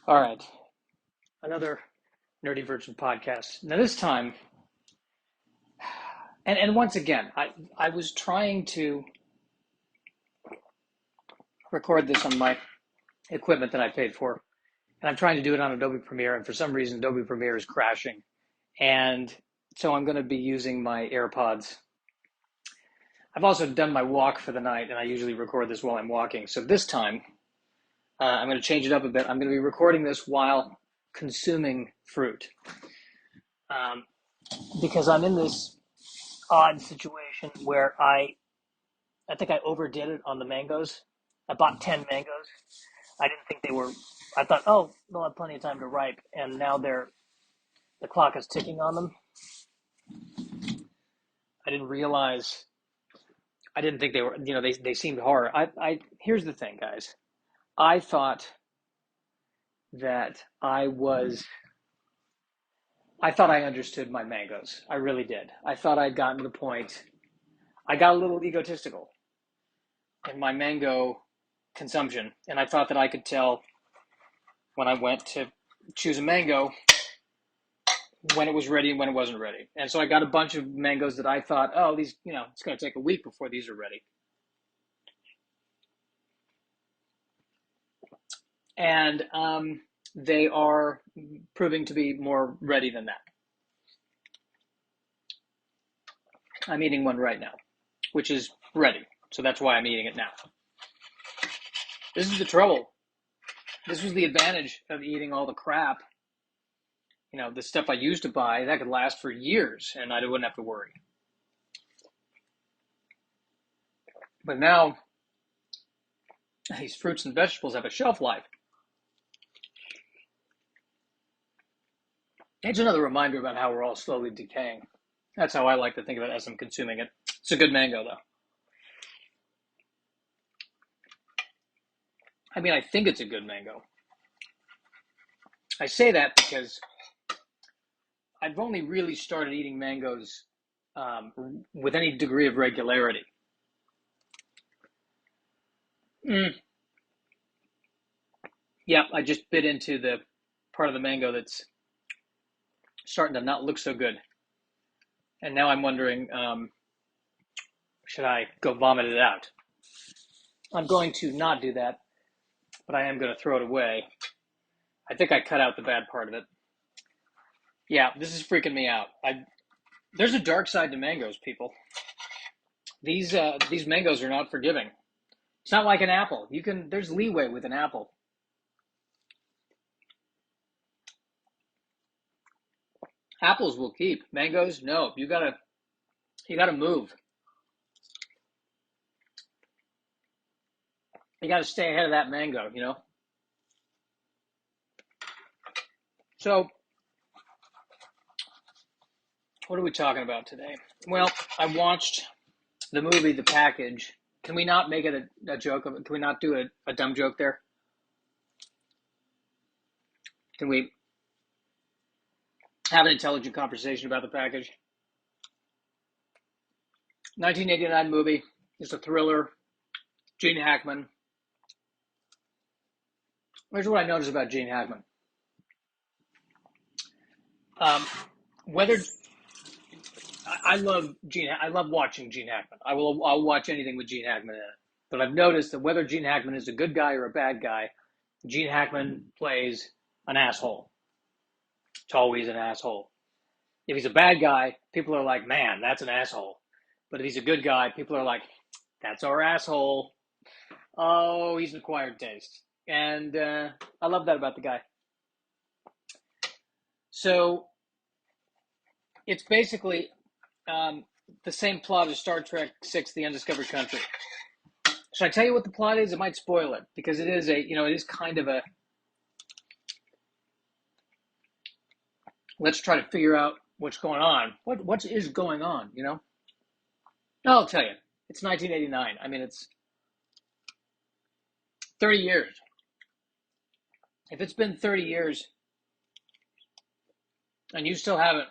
All right, another Nerdy Virgin podcast. Now this time, and once again, I was trying to record this on my equipment that I paid for, and I'm trying to do it on Adobe Premiere, and for some reason Adobe Premiere is crashing, and so I'm going to be using my AirPods. I've also done my walk for the night, and I usually record this while I'm walking. So this time, I'm going to change it up a bit. I'm going to be recording this while consuming fruit, um, because I'm in this odd situation where I think I overdid it on the mangoes. I bought 10 mangoes. I didn't think they were, I thought, oh, they'll have plenty of time to ripe. And now the clock is ticking on them. I didn't realize, I didn't think they were, they seemed hard. Here's the thing, guys. I thought that I thought I understood my mangoes. I really did. I thought I'd gotten to the point, I got a little egotistical in my mango consumption. And I thought that I could tell when I went to choose a mango when it was ready and when it wasn't ready. And so I got a bunch of mangoes that I thought, oh, these, it's going to take a week before these are ready. And they are proving to be more ready than that. I'm eating one right now, which is ready. So that's why I'm eating it now. This is the trouble. This was the advantage of eating all the crap. The stuff I used to buy, that could last for years and I wouldn't have to worry. But now, these fruits and vegetables have a shelf life. It's another reminder about how we're all slowly decaying. That's how I like to think of it as I'm consuming it. It's a good mango, though. I mean, I think it's a good mango. I say that because I've only really started eating mangoes with any degree of regularity. Yeah, I just bit into the part of the mango that's starting to not look so good. And now I'm wondering, should I go vomit it out? I'm going to not do that, but I am going to throw it away. I think I cut out the bad part of it. Yeah, this is freaking me out. There's a dark side to mangoes, people. These mangoes are not forgiving. It's not like an apple. There's leeway with an apple. Apples will keep. Mangoes, no. You gotta move. You gotta stay ahead of that mango. So, what are we talking about today? Well, I watched the movie The Package. Can we not make it a joke of it? Can we not do a dumb joke there? Can we have an intelligent conversation about The Package? 1989 movie. It's a thriller. Gene Hackman. Here's what I noticed about Gene Hackman. Whether I love I love watching Gene Hackman. I'll watch anything with Gene Hackman in it. But I've noticed that whether Gene Hackman is a good guy or a bad guy, Gene Hackman plays an asshole. It's always an asshole. If he's a bad guy, people are like, man, that's an asshole. But if he's a good guy, people are like, that's our asshole. Oh, he's an acquired taste. And I love that about the guy. So it's basically the same plot as Star Trek VI: The Undiscovered Country. Should I tell you what the plot is? It might spoil it because it is kind of a. Let's try to figure out what's going on. What is going on? I'll tell you. It's 1989. I mean, it's 30 years. If it's been 30 years and you still haven't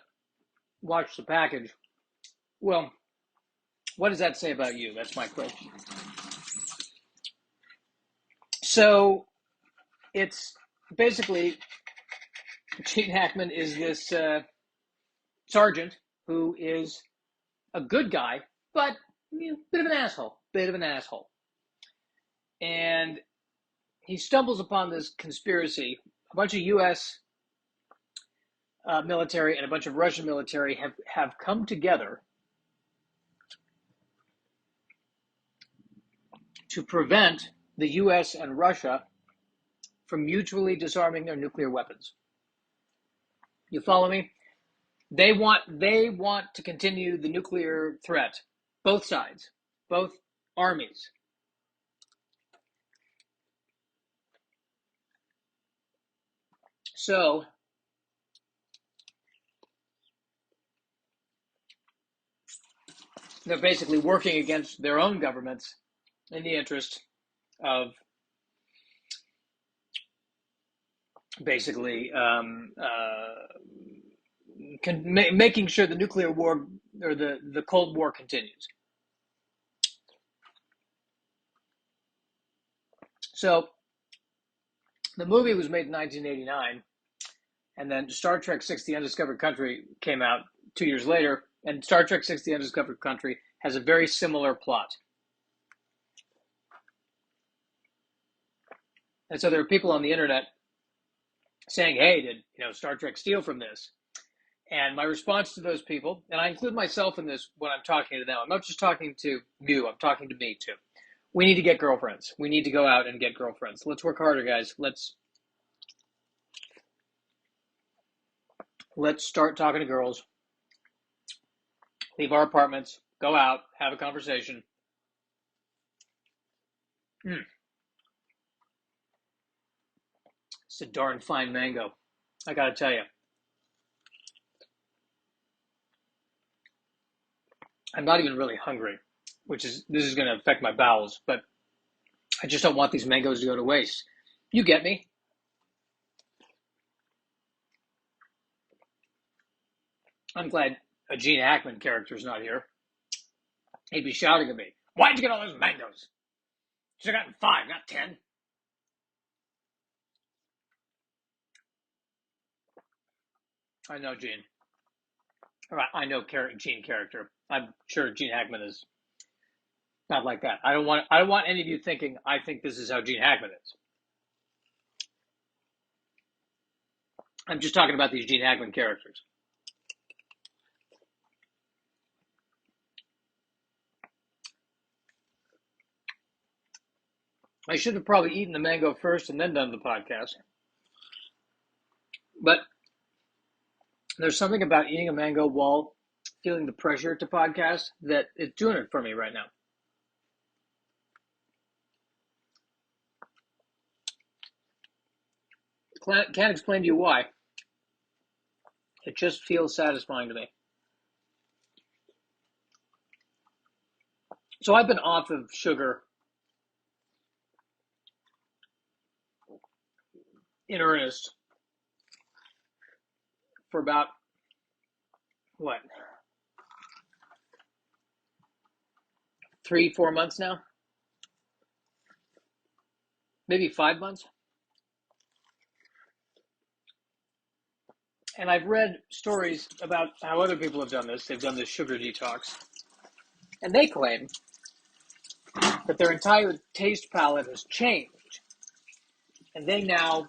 watched The Package, well, what does that say about you? That's my question. So it's basically, Gene Hackman is this sergeant who is a good guy, but bit of an asshole. And he stumbles upon this conspiracy. A bunch of U.S. Military and a bunch of Russian military have come together to prevent the U.S. and Russia from mutually disarming their nuclear weapons. You follow me? They want to continue the nuclear threat, both sides, both armies. So they're basically working against their own governments in the interest of basically making sure the nuclear war or the Cold War continues. So the movie was made in 1989, and then Star Trek 6: The Undiscovered Country came out 2 years later, and Star Trek 6: The Undiscovered Country has a very similar plot. And so there are people on the internet saying, hey, did Star Trek steal from this? And my response to those people, and I include myself in this when I'm talking to them, I'm not just talking to you, I'm talking to me too. We need to get girlfriends. We need to go out and get girlfriends. Let's work harder, guys. Let's start talking to girls. Leave our apartments, go out, have a conversation. It's a darn fine mango, I gotta tell you. I'm not even really hungry, this is going to affect my bowels, but I just don't want these mangoes to go to waste. You get me? I'm glad a Gene Hackman character is not here. He'd be shouting at me, why'd you get all those mangoes? Should have gotten 5, not 10. I know Gene. I know Gene character. I'm sure Gene Hackman is not like that. I don't want any of you thinking I think this is how Gene Hackman is. I'm just talking about these Gene Hackman characters. I should have probably eaten the mango first and then done the podcast. But there's something about eating a mango while feeling the pressure to podcast that it's doing it for me right now. Can't explain to you why. It just feels satisfying to me. So I've been off of sugar in earnest for about, 3-4 months now? Maybe 5 months? And I've read stories about how other people have done this. They've done this sugar detox. And they claim that their entire taste palette has changed. And they now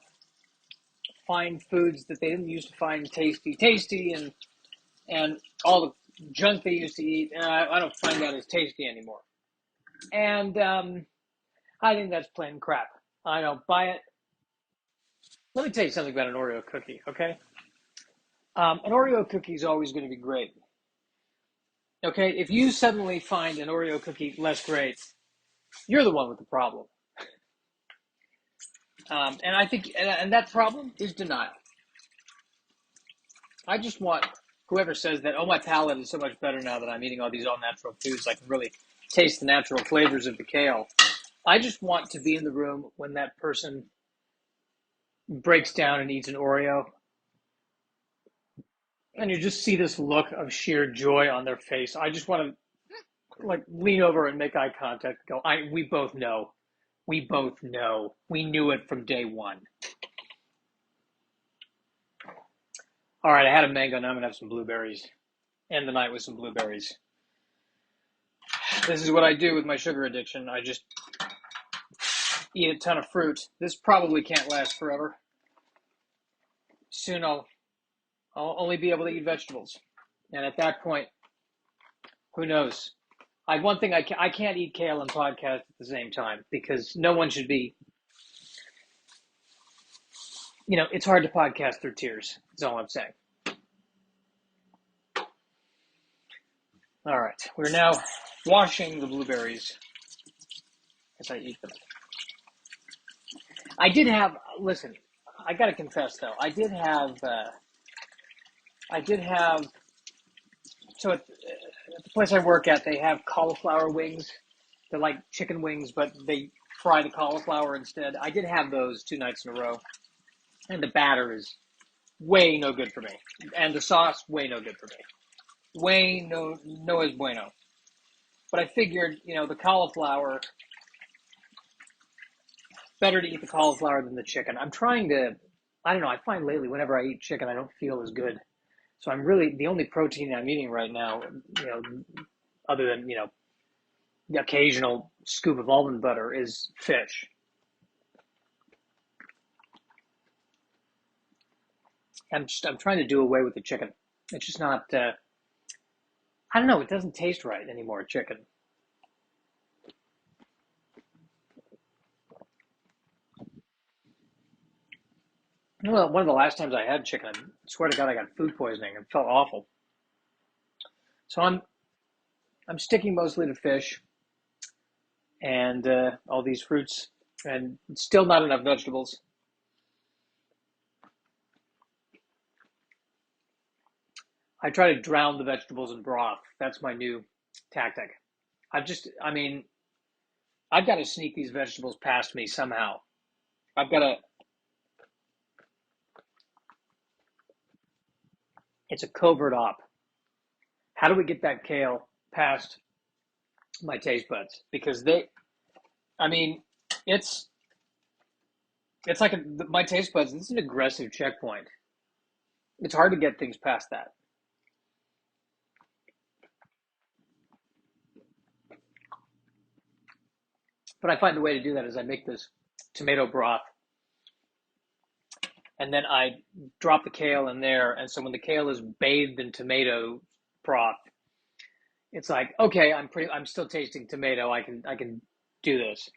find foods that they didn't used to find tasty, and all the junk they used to eat, and I don't find that as tasty anymore. And I think that's plain crap. I don't buy it. Let me tell you something about an Oreo cookie, okay? An Oreo cookie is always going to be great. Okay, if you suddenly find an Oreo cookie less great, you're the one with the problem. And I think, and that problem is denial. I just want whoever says that, oh, my palate is so much better now that I'm eating all these all-natural foods, I can really taste the natural flavors of the kale. I just want to be in the room when that person breaks down and eats an Oreo, and you just see this look of sheer joy on their face. I just want to lean over and make eye contact and go, we both know. We both know. We knew it from day one. All right, I had a mango. Now I'm gonna have some blueberries. End the night with some blueberries. This is what I do with my sugar addiction. I just eat a ton of fruit. This probably can't last forever. Soon I'll only be able to eat vegetables, and at that point, who knows? One thing I can't eat kale and podcast at the same time because no one should be. It's hard to podcast through tears. That's all I'm saying. All right, we're now washing the blueberries as I eat them. I did have. Listen, I got to confess though, I did have. So at the place I work at, they have cauliflower wings. They're like chicken wings, but they fry the cauliflower instead. I did have those 2 nights in a row, and the batter is way no good for me, and the sauce way no good for me. Way no es bueno. But I figured, the cauliflower, better to eat the cauliflower than the chicken. I'm trying to, I don't know, I find lately whenever I eat chicken, I don't feel as good. So I'm really, the only protein I'm eating right now, other than, the occasional scoop of almond butter is fish. I'm trying to do away with the chicken. It's just not, I don't know, it doesn't taste right anymore, chicken. Well, one of the last times I had chicken, I swear to God, I got food poisoning. It felt awful. So I'm sticking mostly to fish and all these fruits, and still not enough vegetables. I try to drown the vegetables in broth. That's my new tactic. I mean, I've got to sneak these vegetables past me somehow. I've got to, it's a covert op. How do we get that kale past my taste buds? Because I mean, it's, it's like my taste buds, this is an aggressive checkpoint. It's hard to get things past that. But I find the way to do that is I make this tomato broth and then I drop the kale in there. And so when the kale is bathed in tomato broth, it's like, okay, I'm still tasting tomato. I can do this.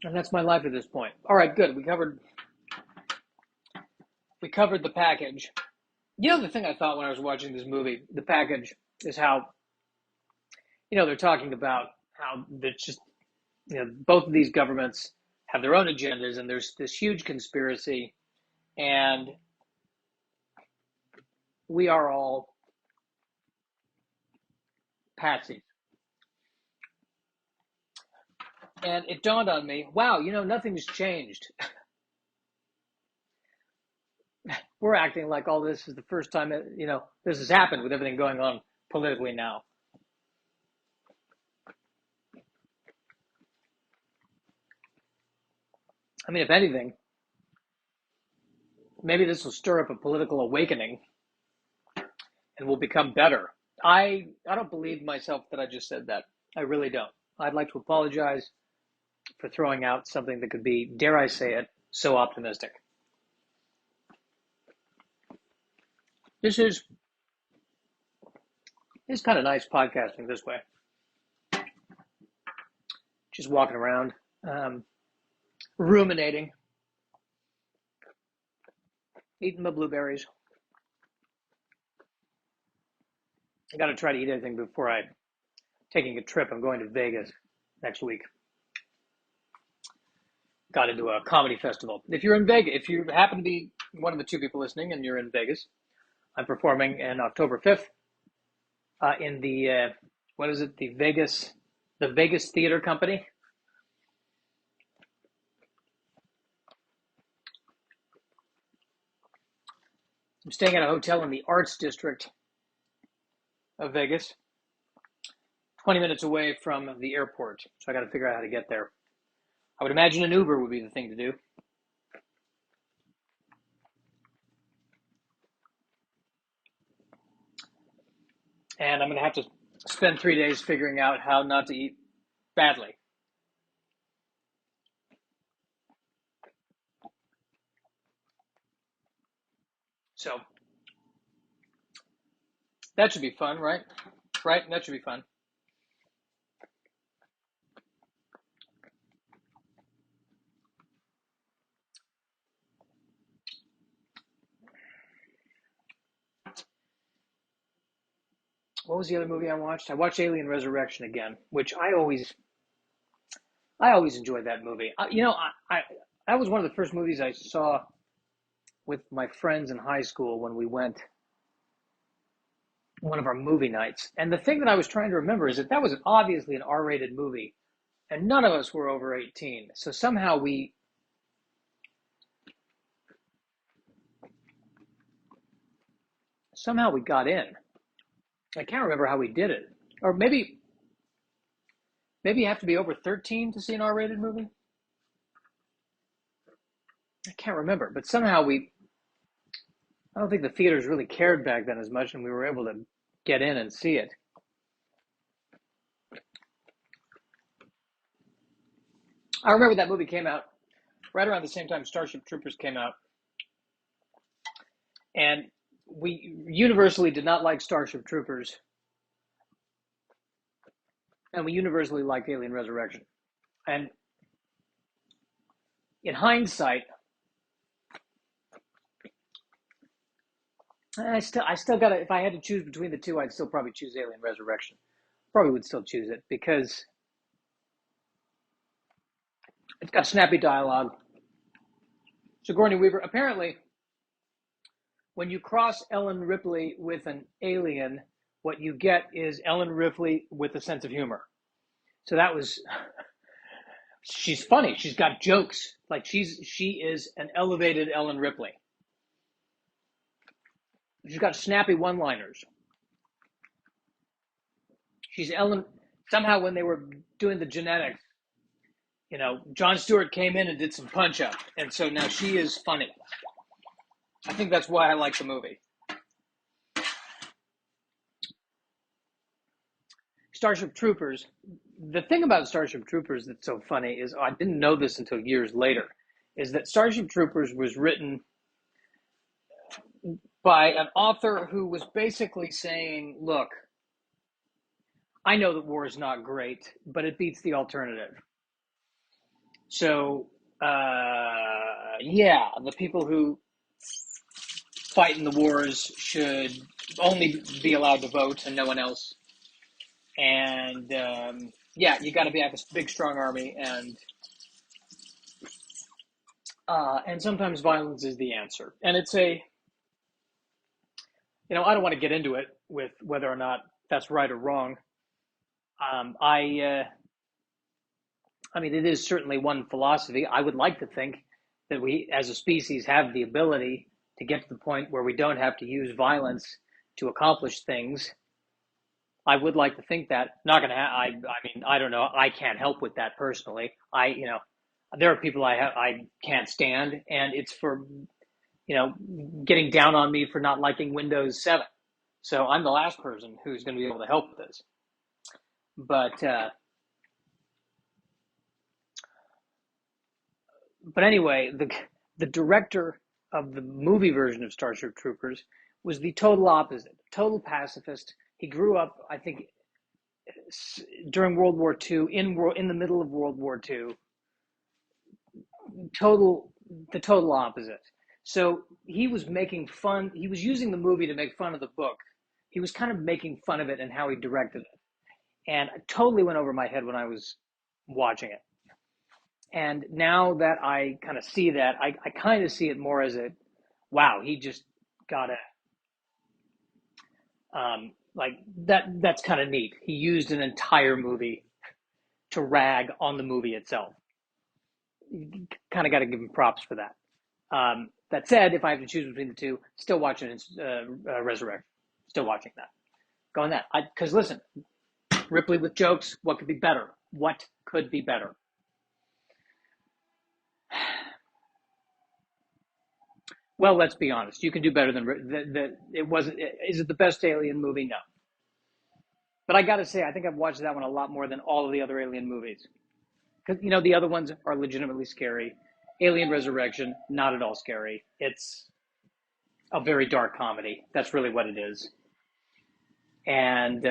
And that's my life at this point. All right, good. We covered the package. The thing I thought when I was watching this movie, the package is how, they're talking about how there's just, both of these governments have their own agendas and there's this huge conspiracy and we are all patsies. And it dawned on me, wow, nothing's changed. We're acting like all this is the first time, this has happened with everything going on politically now. I mean, if anything, maybe this will stir up a political awakening and we'll become better. I don't believe myself that I just said that. I really don't. I'd like to apologize for throwing out something that could be, dare I say it, so optimistic. This is kind of nice podcasting this way. Just walking around, ruminating, eating my blueberries. I got to try to eat anything before I'm taking a trip. I'm going to Vegas next week. Got into a comedy festival. If you're in Vegas, if you happen to be one of the two people listening and you're in Vegas, I'm performing on October 5th in the, what is it, the Vegas Theater Company. I'm staying at a hotel in the Arts District of Vegas. 20 minutes away from the airport, so I got to figure out how to get there. I would imagine an Uber would be the thing to do. And I'm going to have to spend 3 days figuring out how not to eat badly. So that should be fun, right? Right? That should be fun. What was the other movie I watched? I watched Alien Resurrection again, which I always enjoyed that movie. I that was one of the first movies I saw with my friends in high school when we went one of our movie nights. And the thing that I was trying to remember is that was obviously an R-rated movie, and none of us were over 18. So somehow we got in. I can't remember how we did it, or maybe you have to be over 13 to see an R-rated movie. I can't remember, but somehow we. I don't think the theaters really cared back then as much, and we were able to get in and see it. I remember that movie came out right around the same time Starship Troopers came out, and we universally did not like Starship Troopers, and we universally liked Alien Resurrection. And in hindsight, I still got to. If I had to choose between the two, I'd still probably choose Alien Resurrection. Probably would still choose it because it's got snappy dialogue. Sigourney Weaver. Apparently, when you cross Ellen Ripley with an alien, what you get is Ellen Ripley with a sense of humor. So that was. She's funny. She's got jokes. Like she is an elevated Ellen Ripley. She's got snappy one-liners. She's Ellen. Somehow, when they were doing the genetics, Jon Stewart came in and did some punch up, and so now she is funny. I think that's why I like the movie. Starship Troopers. The thing about Starship Troopers that's so funny is I didn't know this until years later. Is that Starship Troopers was written by an author who was basically saying, "Look, I know that war is not great, but it beats the alternative. So, yeah, the people who fight in the wars should only be allowed to vote and no one else. And yeah, you got to be have a big, strong army, and sometimes violence is the answer. And it's I don't want to get into it with whether or not that's right or wrong. Um, I, uh, I mean, it is certainly one philosophy. I would like to think that we, as a species, have the ability to get to the point where we don't have to use violence to accomplish things. I would like to think that. Not gonna. I mean, I don't know. I can't help with that personally. There are people I can't stand, and it's for getting down on me for not liking Windows 7. So I'm the last person who's going to be able to help with this. But anyway, the director of the movie version of Starship Troopers was the total opposite, total pacifist. He grew up, I think, during World War II, in the middle of World War II. Total, the total opposite. So he was making fun. He was using the movie to make fun of the book. He was kind of making fun of it and how he directed it, and it totally went over my head when I was watching it. And now that I kind of see that, I kind of see it more as wow, he just got like that. That's kind of neat. He used an entire movie to rag on the movie itself. You kind of got to give him props for that. That said, if I have to choose between the two, still watching Resurrection. Still watching that. Going that. Because listen, Ripley with jokes. What could be better? What could be better? Well, let's be honest. You can do better than it wasn't. Is it the best Alien movie? No. But I got to say, I think I've watched that one a lot more than all of the other Alien movies. Because, the other ones are legitimately scary. Alien Resurrection, not at all scary. It's a very dark comedy. That's really what it is. And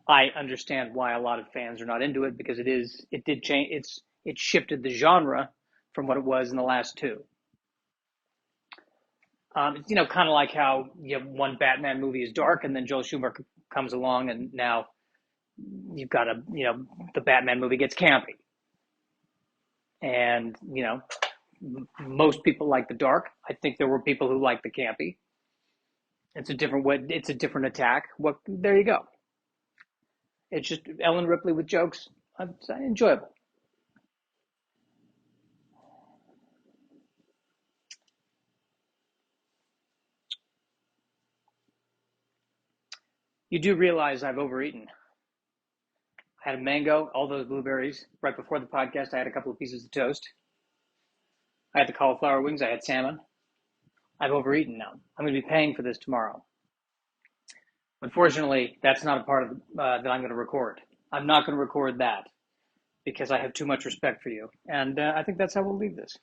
I understand why a lot of fans are not into it because it did change. It shifted the genre from what it was in the last two. Kind of like how one Batman movie is dark, and then Joel Schumacher comes along, and now you've got the Batman movie gets campy, and most people like the dark. I think there were people who like the campy. It's a different way. It's a different attack. There you go. It's just Ellen Ripley with jokes. It's enjoyable. You do realize I've overeaten. I had a mango, all those blueberries. Right before the podcast, I had a couple of pieces of toast. I had the cauliflower wings. I had salmon. I've overeaten now. I'm going to be paying for this tomorrow. Unfortunately, that's not a part of that I'm going to record. I'm not going to record that because I have too much respect for you. And I think that's how we'll leave this.